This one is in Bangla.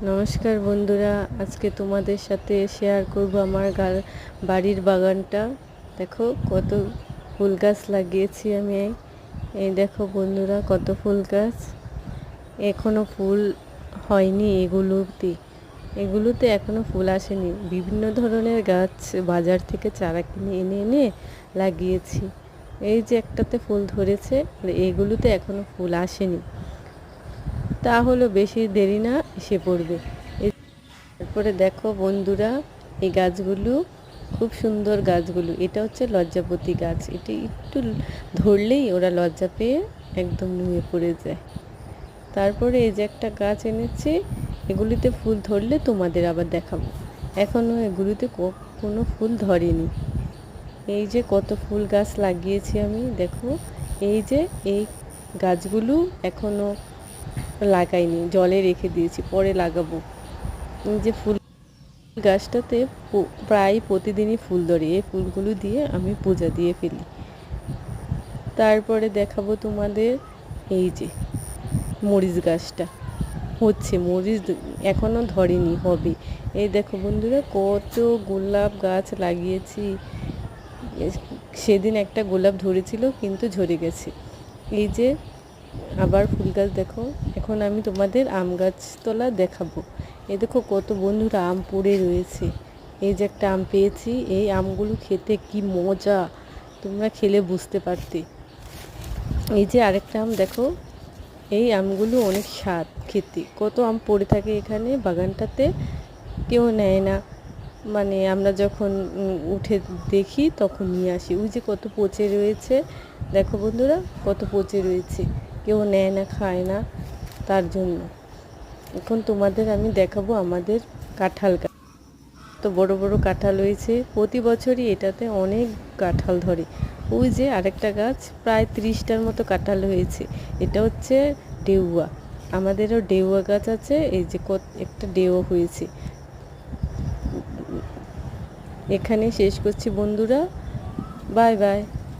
নমস্কার বন্ধুরা, আজকে তোমাদের সাথে শেয়ার করব আমার বাড়ির বাগানটা। দেখো কত ফুল গাছ লাগিয়েছি আমি। এই দেখো বন্ধুরা, কত ফুল গাছ, এখনো ফুল হয়নি। এগুলোতে এখনো ফুল আসেনি। বিভিন্ন ধরনের গাছ বাজার থেকে চারা কিনে এনে এনে লাগিয়েছি। এই যে একটাতে ফুল ধরেছে, এগুলোতে এখনো ফুল আসেনি। তাহলে বেশি দেরি না, এসে পড়বে। তারপরে দেখো বন্ধুরা, এই গাছগুলো খুব সুন্দর গাছগুলো। এটা হচ্ছে লজ্জাপতি গাছ। এটা একটু ধরলেই ওরা লজ্জা পেয়ে একদম নুয়ে পড়ে যায়। তারপরে এই যে একটা গাছ এনেছি, এগুলিতে ফুল ধরলে তোমাদের আবার দেখাবো। এখনও এগুলিতে কোনো ফুল ধরেনি। এই যে কত ফুল গাছ লাগিয়েছি আমি, দেখো। এই গাছগুলো এখনও লাগাইনি, জলে রেখে দিয়েছি, পরে লাগাবো। এই যে ফুল গাছটাতে প্রায় প্রতিদিনই ফুল ধরে। এই ফুলগুলো দিয়ে আমি পূজা দিয়ে ফেলি। তারপরে দেখাবো তোমাদের এই যে মরিচ গাছটা হচ্ছে, মরিচ এখনও ধরেনি, হবে। এই দেখো বন্ধুরা, কত গোলাপ গাছ লাগিয়েছি। সেদিন একটা গোলাপ ধরেছিল, কিন্তু ঝরে গেছে। এই যে আবার ফুল গাছ দেখো। এখন আমি তোমাদের আম গাছতলা দেখাবো। এই দেখো কত বন্ধুরা আম পড়ে রয়েছে। এই যে একটা আম পেয়েছি, এই আমগুলো খেতে কি মজা, তোমরা খেলে বুঝতে পারতে। এই যে আরেকটা আম দেখো, এই আমগুলো অনেক স্বাদ খেতে। কত আম পড়ে থাকে এখানে বাগানটাতে, কেউ নেয় না। মানে আমরা যখন উঠে দেখি তখন নিয়ে আসি। ওই যে কত পচে রয়েছে, দেখো বন্ধুরা, কত পচে রয়েছে, কেউ নেয় না, খায় না। তার জন্য এখন তোমাদের আমি দেখাবো আমাদের কাঁঠাল গাছ। তো বড় বড় কাঁঠাল হয়েছে, প্রতি বছরই এটাতে অনেক কাঁঠাল ধরে। ওই যে আরেকটা গাছ, প্রায় 30টার মতো কাঁঠাল হয়েছে। এটা হচ্ছে ডেউয়া। আমাদেরও ডেউয়া গাছ আছে। এই যে একটা ডেউয়া হয়েছে। এখানে শেষ করছি বন্ধুরা, বাই বাই।